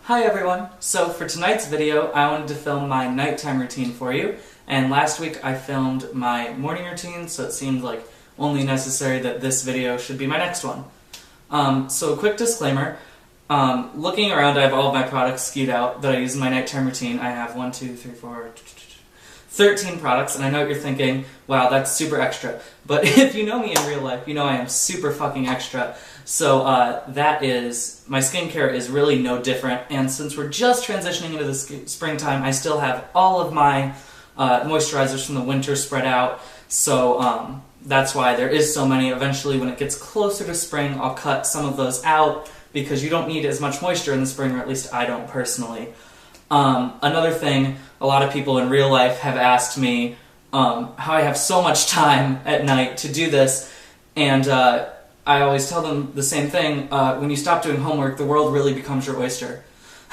Hi everyone! So for tonight's video, I wanted to film my nighttime routine for you, and last week I filmed my morning routine, so it seemed like only necessary that this video should be my next one. So a quick disclaimer, looking around I have all of my products skewed out that I use in my nighttime routine. I have 13 products, and I know what you're thinking, wow, that's super extra. But if you know me in real life, you know I am super fucking extra. So my skincare is really no different, and since we're just transitioning into the springtime, I still have all of my moisturizers from the winter spread out, so that's why there is so many. Eventually, when it gets closer to spring, I'll cut some of those out, because you don't need as much moisture in the spring, or at least I don't personally. Another thing, a lot of people in real life have asked me how I have so much time at night to do this, and I always tell them the same thing: when you stop doing homework, the world really becomes your oyster.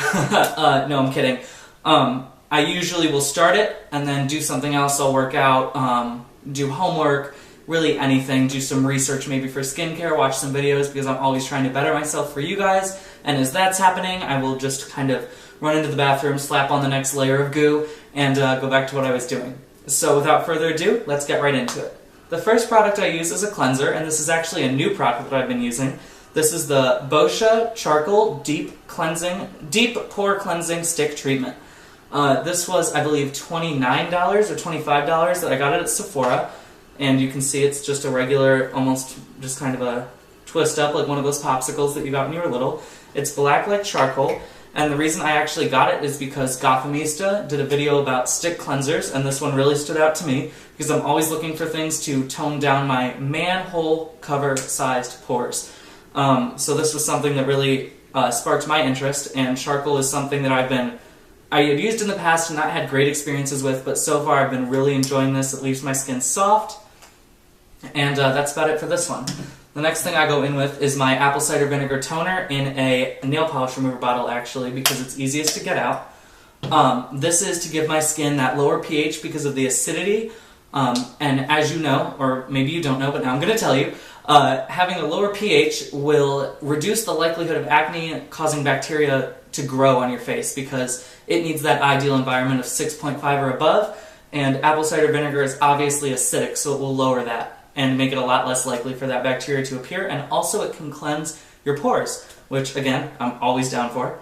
No, I'm kidding. I usually will start it and then do something else. I'll work out, do homework, really anything, do some research maybe for skincare, watch some videos, because I'm always trying to better myself for you guys, and as that's happening, I will just kind of run into the bathroom, slap on the next layer of goo, and go back to what I was doing. So without further ado, let's get right into it. The first product I use is a cleanser, and this is actually a new product that I've been using. This is the Boscia Charcoal Deep Pore Cleansing Stick Treatment. This was, I believe, $29 or $25 that I got it at Sephora, and you can see it's just a regular, almost just kind of a twist up, like one of those popsicles that you got when you were little. It's black like charcoal. And the reason I actually got it is because Gothamista did a video about stick cleansers, and this one really stood out to me because I'm always looking for things to tone down my manhole cover sized pores. So this was something that really sparked my interest, and charcoal is something that I had used in the past and not had great experiences with, but so far I've been really enjoying this. It leaves my skin soft, and that's about it for this one. The next thing I go in with is my apple cider vinegar toner in a nail polish remover bottle, actually, because it's easiest to get out. This is to give my skin that lower pH because of the acidity, and as you know, or maybe you don't know, but now I'm going to tell you, having a lower pH will reduce the likelihood of acne causing bacteria to grow on your face, because it needs that ideal environment of 6.5 or above, and apple cider vinegar is obviously acidic, so it will lower that and make it a lot less likely for that bacteria to appear, and also it can cleanse your pores, which, again, I'm always down for.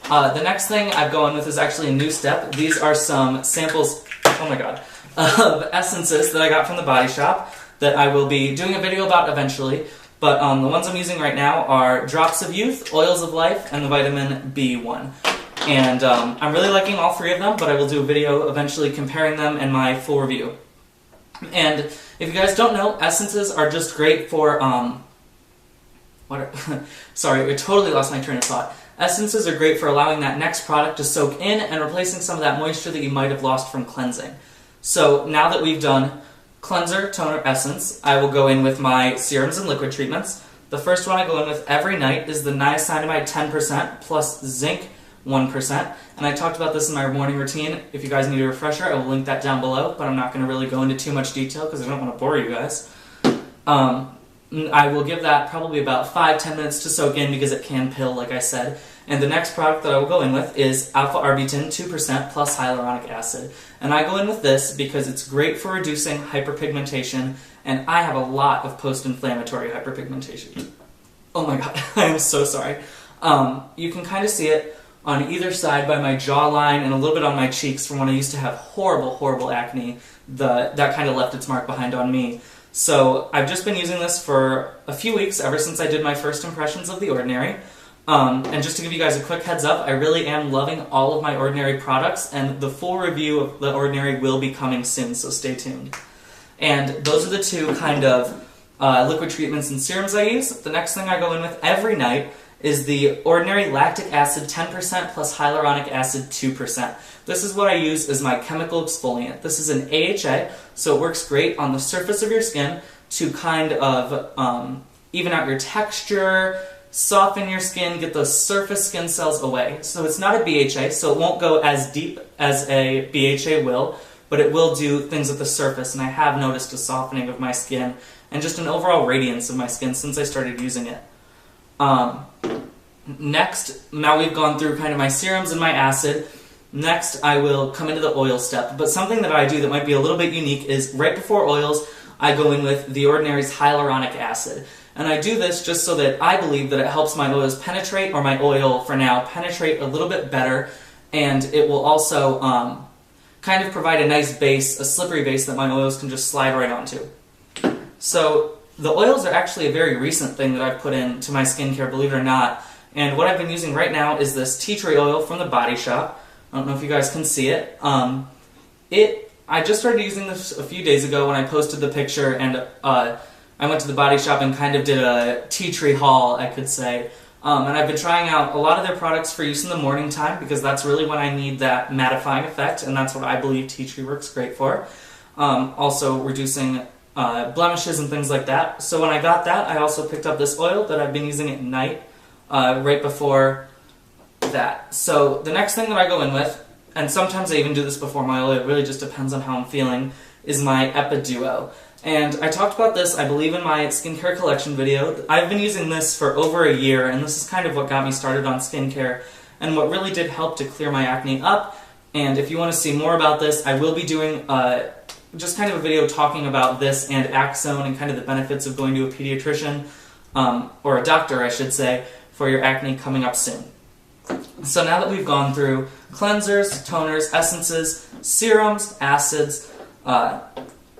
The next thing I've gone with is actually a new step. These are some samples, oh my god, of essences that I got from the Body Shop that I will be doing a video about eventually, but the ones I'm using right now are Drops of Youth, Oils of Life, and the vitamin B1. And I'm really liking all three of them, but I will do a video eventually comparing them and my full review. And if you guys don't know, essences are just great for, sorry, I totally lost my train of thought. Essences are great for allowing that next product to soak in and replacing some of that moisture that you might have lost from cleansing. So now that we've done cleanser, toner, essence, I will go in with my serums and liquid treatments. The first one I go in with every night is the niacinamide 10% plus zinc 1%, and I talked about this in my morning routine. If you guys need a refresher, I will link that down below, but I'm not going to really go into too much detail because I don't want to bore you guys. I will give that probably about 5-10 minutes to soak in because it can pill, like I said. And the next product that I will go in with is alpha-arbutin 2% plus hyaluronic acid. And I go in with this because it's great for reducing hyperpigmentation, and I have a lot of post-inflammatory hyperpigmentation. Oh my god, I am so sorry. You can kind of see it on either side by my jawline and a little bit on my cheeks from when I used to have horrible, horrible acne. That kind of left its mark behind on me. So I've just been using this for a few weeks, ever since I did my first impressions of The Ordinary. And just to give you guys a quick heads up, I really am loving all of my Ordinary products, and the full review of The Ordinary will be coming soon, so stay tuned. And those are the two kind of liquid treatments and serums I use. The next thing I go in with every night is the Ordinary Lactic Acid 10% plus Hyaluronic Acid 2%. This is what I use as my chemical exfoliant. This is an AHA, so it works great on the surface of your skin to kind of even out your texture, soften your skin, get those surface skin cells away. So it's not a BHA, so it won't go as deep as a BHA will, but it will do things at the surface, and I have noticed a softening of my skin and just an overall radiance of my skin since I started using it. Next, now we've gone through kind of my serums and my acid. Next, I will come into the oil step. But something that I do that might be a little bit unique is right before oils, I go in with the Ordinary's hyaluronic acid. And I do this just so that I believe that it helps my oils penetrate, or my oil for now, penetrate a little bit better. And it will also kind of provide a nice base, a slippery base that my oils can just slide right onto. So the oils are actually a very recent thing that I've put into my skincare, believe it or not. And what I've been using right now is this tea tree oil from the Body Shop. I don't know if you guys can see it. I just started using this a few days ago when I posted the picture, and I went to the Body Shop and kind of did a tea tree haul, I could say. And I've been trying out a lot of their products for use in the morning time, because that's really when I need that mattifying effect, and that's what I believe tea tree works great for. Also reducing blemishes and things like that. So when I got that, I also picked up this oil that I've been using at night, right before that. So the next thing that I go in with, and sometimes I even do this before my oil, it really just depends on how I'm feeling, is my Epiduo. And I talked about this, I believe, in my skincare collection video. I've been using this for over a year, and this is kind of what got me started on skincare, and what really did help to clear my acne up. And if you want to see more about this, I will be doing just kind of a video talking about this and Axone and kind of the benefits of going to a pediatrician, or a doctor, I should say, for your acne coming up soon. So now that we've gone through cleansers, toners, essences, serums, acids,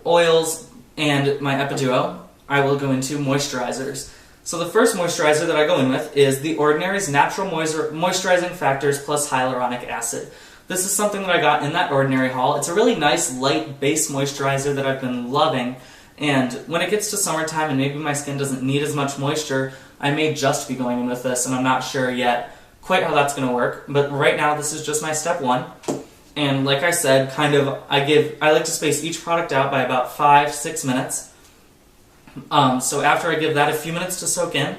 oils, and my Epiduo, I will go into moisturizers. So the first moisturizer that I go in with is the Ordinary's Natural Moisturizing Factors plus Hyaluronic Acid. This is something that I got in that Ordinary haul. It's a really nice, light base moisturizer that I've been loving, and when it gets to summertime and maybe my skin doesn't need as much moisture, I may just be going in with this, and I'm not sure yet quite how that's going to work. But right now, this is just my step one. And like I said, I like to space each product out by about 5-6 minutes. So after I give that a few minutes to soak in,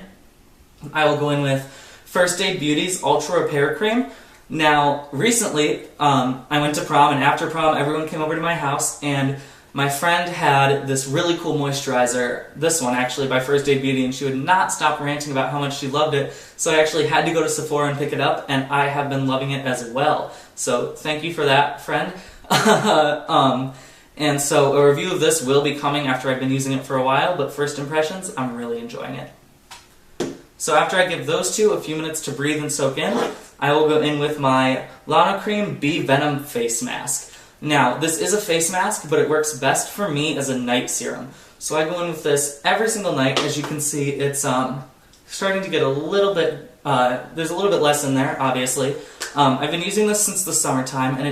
I will go in with First Aid Beauty's Ultra Repair Cream. Now, recently, I went to prom, and after prom, everyone came over to my house, and my friend had this really cool moisturizer, this one actually, by First Aid Beauty, and she would not stop ranting about how much she loved it, so I actually had to go to Sephora and pick it up, and I have been loving it as well. So thank you for that, friend. And so a review of this will be coming after I've been using it for a while, but first impressions, I'm really enjoying it. So after I give those two a few minutes to breathe and soak in, I will go in with my Lana Cream Bee Venom Face Mask. Now, this is a face mask, but it works best for me as a night serum. So I go in with this every single night. As you can see, it's starting to get a little bit, there's a little bit less in there, obviously. I've been using this since the summertime, and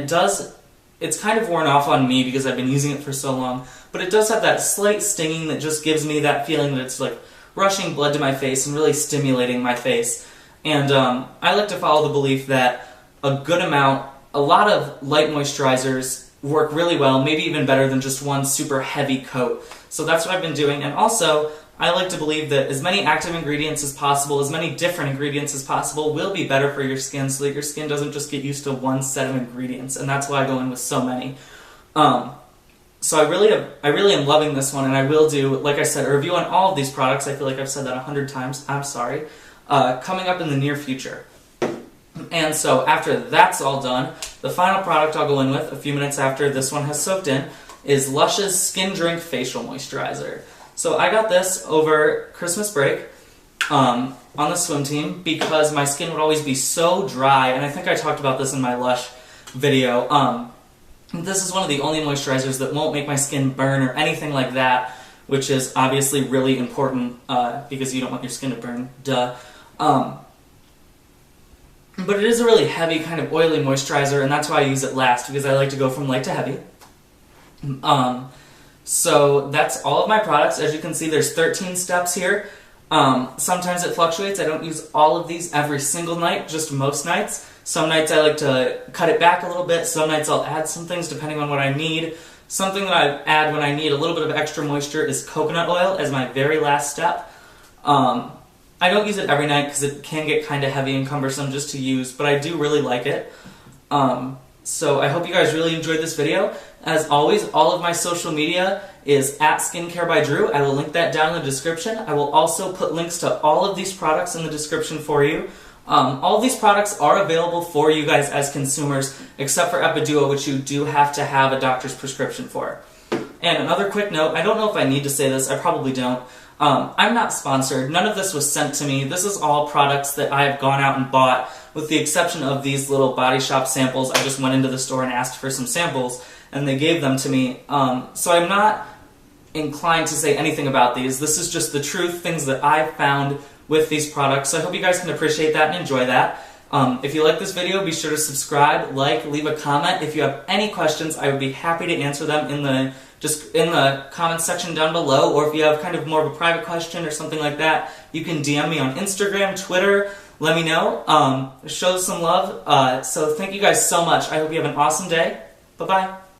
it's kind of worn off on me because I've been using it for so long, but it does have that slight stinging that just gives me that feeling that it's like rushing blood to my face and really stimulating my face. And I like to follow the belief that a lot of light moisturizers work really well, maybe even better than just one super heavy coat. So that's what I've been doing. And also, I like to believe that as many active ingredients as possible, as many different ingredients as possible, will be better for your skin, so that your skin doesn't just get used to one set of ingredients. And that's why I go in with so many. So I really am loving this one, and I will do, like I said, a review on all of these products. I feel like I've said that 100 times. I'm sorry. Coming up in the near future. And so after that's all done, the final product I'll go in with, a few minutes after this one has soaked in, is Lush's Skin Drink Facial Moisturizer. So I got this over Christmas break on the swim team because my skin would always be so dry, and I think I talked about this in my Lush video. This is one of the only moisturizers that won't make my skin burn or anything like that, which is obviously really important because you don't want your skin to burn, duh. But it is a really heavy, kind of oily moisturizer, and that's why I use it last, because I like to go from light to heavy. So that's all of my products. As you can see, there's 13 steps here. Sometimes it fluctuates. I don't use all of these every single night, just most nights. Some nights I like to cut it back a little bit. Some nights I'll add some things depending on what I need. Something that I add when I need a little bit of extra moisture is coconut oil as my very last step. I don't use it every night because it can get kind of heavy and cumbersome just to use, but I do really like it. So I hope you guys really enjoyed this video. As always, all of my social media is at Skincare by Drew. I will link that down in the description. I will also put links to all of these products in the description for you. All of these products are available for you guys as consumers, except for Epiduo, which you do have to have a doctor's prescription for. And another quick note, I don't know if I need to say this, I probably don't. I'm not sponsored. None of this was sent to me. This is all products that I have gone out and bought, with the exception of these little Body Shop samples. I just went into the store and asked for some samples, and they gave them to me. So I'm not inclined to say anything about these. This is just the truth, things that I've found with these products. So I hope you guys can appreciate that and enjoy that. If you like this video, be sure to subscribe, like, leave a comment. If you have any questions, I would be happy to answer them in the comments section down below, or if you have kind of more of a private question or something like that, you can DM me on Instagram, Twitter, let me know. Show some love. So thank you guys so much. I hope you have an awesome day. Bye-bye.